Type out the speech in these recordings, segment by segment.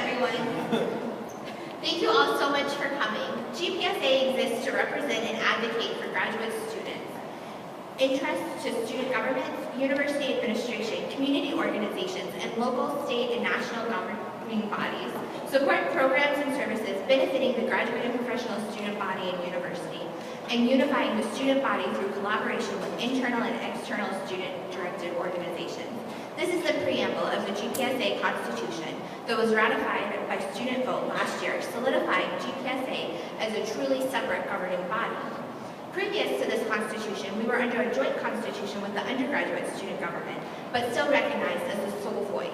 everyone. Thank you all so much for coming. GPSA exists to represent and advocate for graduate students, interests to student governments, university administration, community organizations, and local, state, and national governing bodies, support programs and services benefiting the graduate and professional student body and university, and unifying the student body through collaboration with internal and external student-directed organizations. This is the preamble of the GPSA Constitution that was ratified by student vote last year, solidifying GPSA as a truly separate governing body. Previous to this Constitution, we were under a joint Constitution with the undergraduate student government, but still recognized as the sole voice.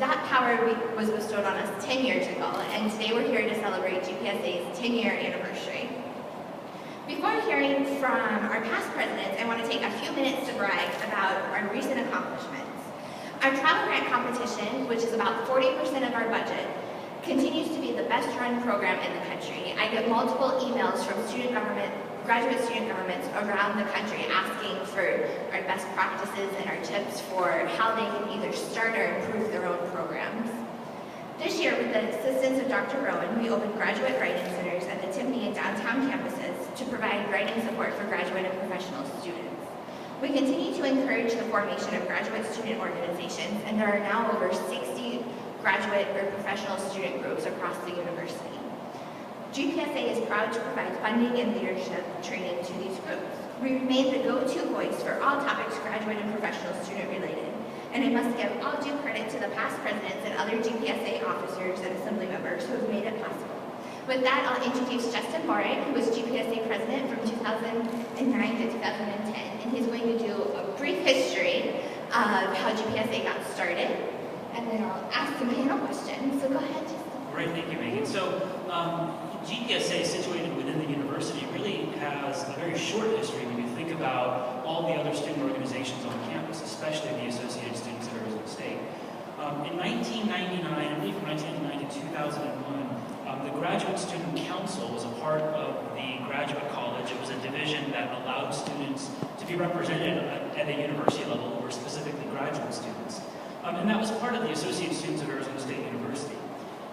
That power was bestowed on us 10 years ago, and today we're here to celebrate GPSA's 10-year anniversary. Before hearing from our past presidents, I want to take a few minutes to brag about our recent accomplishments. Our travel grant competition, which is about 40% of our budget, continues to be the best run program in the country. I get multiple emails from graduate student governments around the country asking for our best practices and our tips for how they can either start or improve their own programs. This year, with the assistance of Dr. Rowan, we opened graduate writing centers at the Tiffany and downtown campuses to provide writing support for graduate and professional students. We continue to encourage the formation of graduate student organizations, and there are now over 60 graduate or professional student groups across the university. GPSA is proud to provide funding and leadership training to these groups. We remain the go-to voice for all topics graduate and professional student related, and I must give all due credit to the past presidents and other GPSA officers and assembly members who have made it possible. With that, I'll introduce Justin Morag, who was GPSA president from 2009 to 2010, and he's going to do a brief history of how GPSA got started, and then I'll ask some panel questions. So go ahead, Justin. Great, thank you, Megan. So GPSA, situated within the university, really has a very short history when you think about all the other student organizations on campus, especially the Associated Students of Arizona State. In 1999, I believe from 1999 to 2001, the Graduate Student Council was a part of the graduate college. It was a division that allowed students to be represented at a university level, who were specifically graduate students. And that was part of the Associated Students of Arizona State University.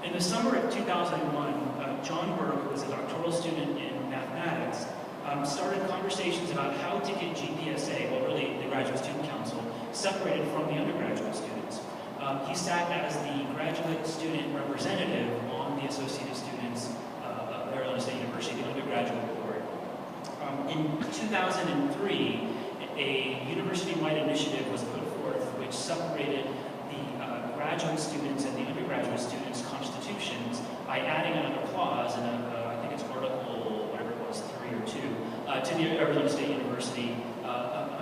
In the summer of 2001, John Burke, who was a doctoral student in mathematics, started conversations about how to get GPSA, well really the Graduate Student Council, separated from the undergraduate students. He sat as the graduate student representative on the Associated Students of Arizona State University, the undergraduate board. In 2003, a university-wide initiative was put forth which separated the graduate students and the undergraduate students' constitutions by adding another clause in I think it's Article, whatever it was, 3 or 2, to the Arizona State University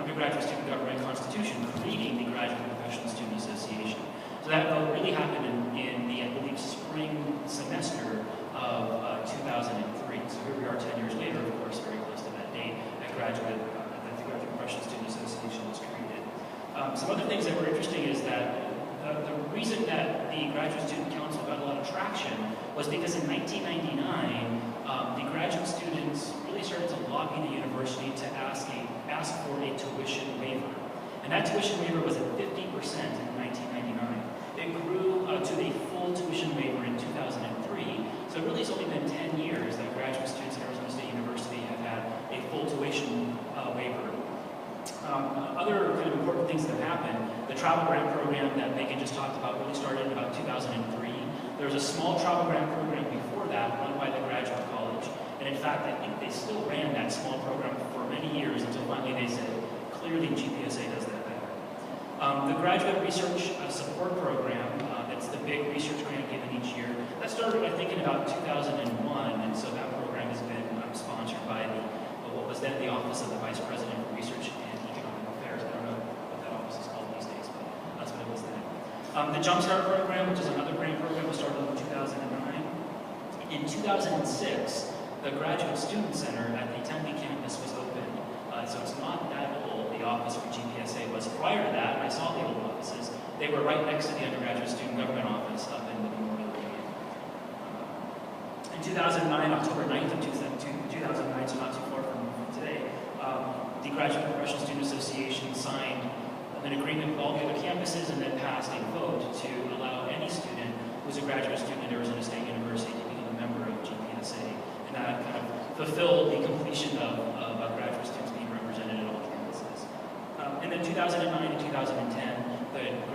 undergraduate student government constitution, creating the Graduate and Professional Student Association. So that vote really happened in the, I believe, spring semester of 2003. So here we are 10 years later, of course, very close to that date, that the Graduate and Professional Student Association was created. Some other things that were interesting is that the reason that the Graduate Student Council got a lot of traction was because in 1999, the graduate students really started to lobby the university to ask for a tuition waiver. And that tuition waiver was at 50% in 1999. It grew to a full tuition waiver in 2003. So really it's only been 10 years that graduate students at Arizona State University have had a full tuition waiver. Other kind of important things that have happened, the travel grant program that Megan just talked about really started in about 2003. There was a small travel grant program before that run by the graduate college. And in fact, I think they still ran that small program for many years until finally they said, clearly GPSA does that better. The Graduate Research Support Program, that's the big research grant given each year, that started, I think, in about 2001, and so that program has been sponsored by what was then the Office of the Vice President for Research and Economic Affairs. I don't know what that office is called these days, but that's what it was then. The Jumpstart Program, which is another grant program, was started in 2009. In 2006, the Graduate Student Center at the Tempe campus was opened. So it's not that old, the office for GPSA was. Prior to that, I saw the old offices. They were right next to the undergraduate student government office up in the Memorial Union. In 2009, October 9th of 2009, so not too far from today, the Graduate and Professional Student Association signed an agreement with all the other campuses and then passed a vote to allow any student who's a graduate student at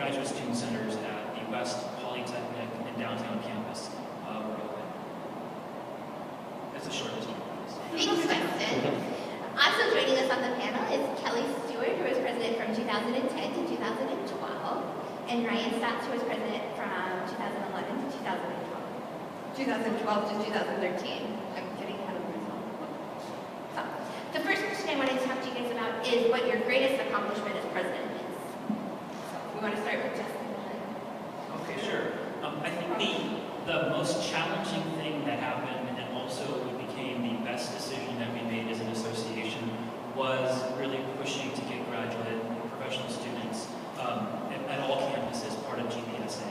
graduate student centers at the West Polytechnic and downtown campus were open. That's a short history. Thanks, Weston. Also joining us on the panel is Kelly Stewart, who was president from 2010 to 2012, and Ryan Stotts, who was president from 2011 to 2012. 2012 to 2013. I'm getting ahead of myself. So, the first question I wanted to talk to you guys about is what your greatest accomplishment as president is. So, we want to start with Justin. Okay, sure. I think the most challenging thing that happened, and also it became the best decision that we made as an association, was really pushing to get graduate and professional students at all campuses part of GPSA.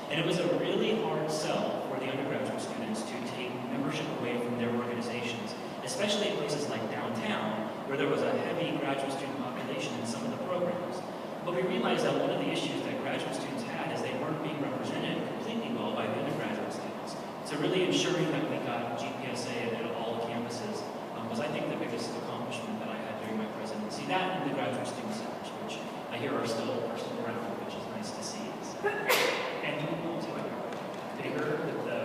And it was a really hard sell for the undergraduate students to take membership away from their organizations, especially in places like downtown, where there was a heavy graduate student population in some of the programs. But we realized that one of the issues that graduate students had is they weren't being represented completely well by the undergraduate students. So really ensuring that we got GPSA at all campuses was, I think, the biggest accomplishment that I had during my presidency. That and the graduate student centers, which I hear are still around, which is nice to see. And you know, too, bigger, the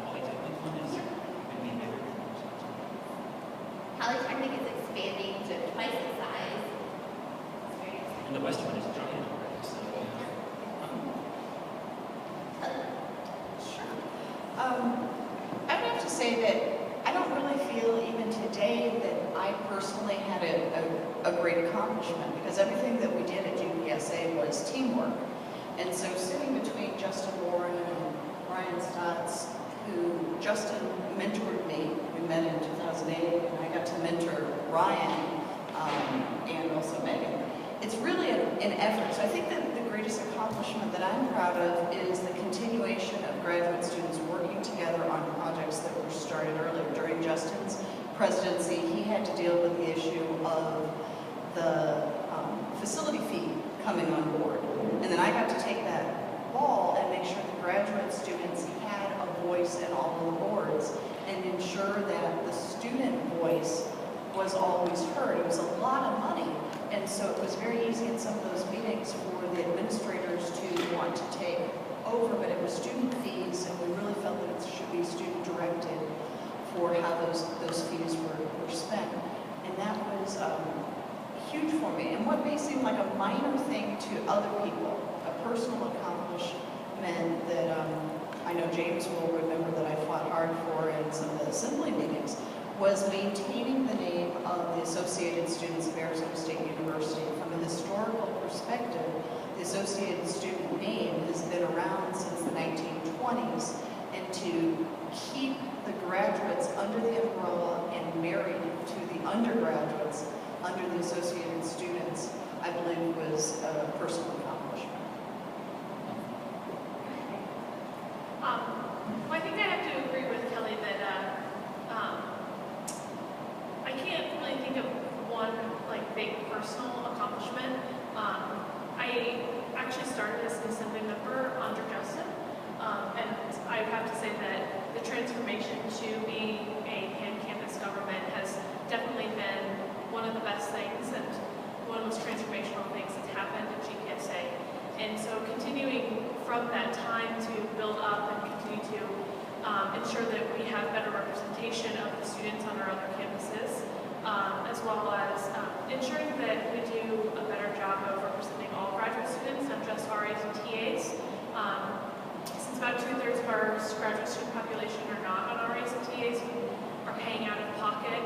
Polytechnic one is going to be bigger. Polytechnic is expanding to twice its size. It's very exciting. And the West one is giant already, so I would have to say that I don't really feel even today that I personally had a great accomplishment, because everything that we did at GPSA was teamwork. And so sitting between Justin Warren and Ryan Stotts, who Justin mentored me, we met in 2008, and I got to mentor Ryan and also Megan. It's really an effort. So I think that the greatest accomplishment that I'm proud of is the continuation of graduate students working together on projects that were started earlier. During Justin's presidency, he had to deal with the issue of the facility fee coming on board. And then I got to take that ball and make sure the graduate students had a voice in all of the boards and ensure that the student voice was always heard. It was a lot of money, and so it was very easy in some of those meetings for the administrators to want to take over, but it was student fees, and we really felt that it should be student directed for how those fees were spent. And that was huge for me. And what may seem like a minor thing to other people, a personal accomplishment that I know James will remember that I fought hard for in some of the assembly meetings, was maintaining the name of the Associated Students of Arizona State University. From a historical perspective, the Associated Student name has been around since the 1920s, and to keep the graduates under the umbrella and married to the undergraduates under the Associated Students, I believe was a personal accomplishment. Well, I think I have to agree with Kelly that I can't really think of one big personal accomplishment. I actually started as an assembly member under Justin, and I would have to say that the transformation to be a pan-campus government has definitely been one of the best things and one of the most transformational things that's happened at GPSA. And so continuing from that time to build up and continue to ensure that we have better representation of the students on our other campuses, as well as ensuring that we do a better job of representing all graduate students, not just RAs and TAs. Since about 2/3 of our graduate student population are not on RAs and TAs who are paying out of pocket,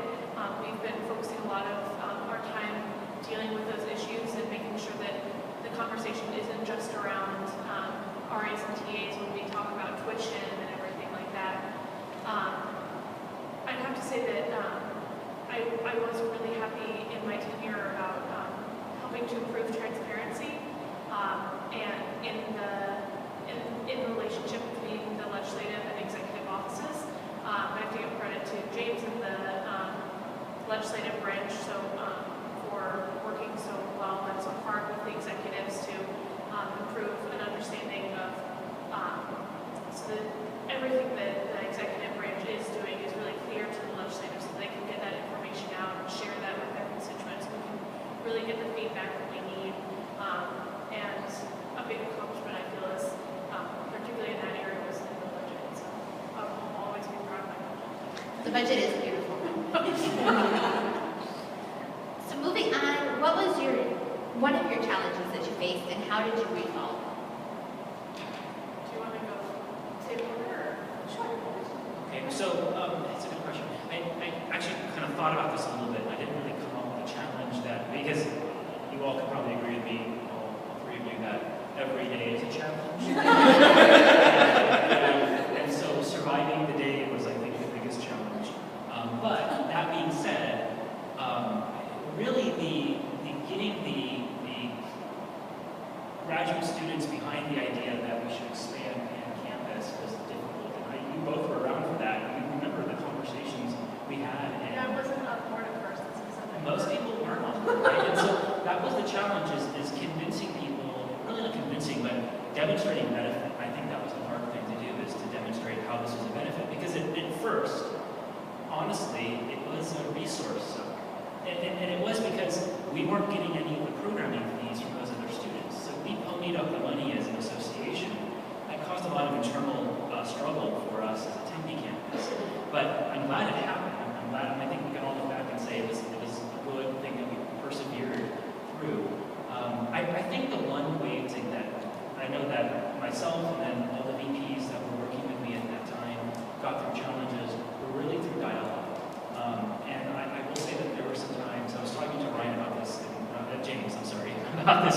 we've been focusing a lot of our time dealing with those issues and making sure that the conversation isn't just around RAs and TAs when we talk about tuition and everything like that. I'd have to say that I was really happy in my tenure about helping to improve transparency and in the relationship between the legislative and executive offices. I have to give credit to James and the legislative branch for working so well and so hard with the executives to improve an understanding of so that everything that the executive branch is doing is really clear to the legislative so they can get that information out and share that with their constituents. We can really get the feedback that we need The budget is beautiful. So moving on, what was one of your challenges that you faced and how did you resolve? Do you want to go table order? Sure. Okay, so it's a good question. I actually kind of thought about this a little bit. I didn't really come up with a challenge because you all could probably agree with me, all three of you, that every day is a challenge. and so surviving the day was, I think, the biggest challenge. But that being said, really getting the graduate students behind the idea that we should expand campus was difficult. And you both were around for that. You remember the conversations we had. And Yeah, I wasn't on board at first. most people weren't on board, right? And so that was the challenge, is convincing people, really not convincing, but demonstrating benefit. I think that was the hard thing to do, is to demonstrate how this was a benefit. Because at first, honestly, it was a resource suck. And it was because we weren't getting any of the programming fees from those other students. So we ponied up the money as an association. That caused a lot of internal struggle for us as a Tempe campus. But I'm glad it happened. I'm glad, and I think we can all look back and say it was a good thing that we persevered through. I think the one way that I know that myself and then all the VPs that were working with me at that time got through challenges were really through dialogue. And I will say that there were some times, I was talking to Ryan about this, James, I'm sorry, about this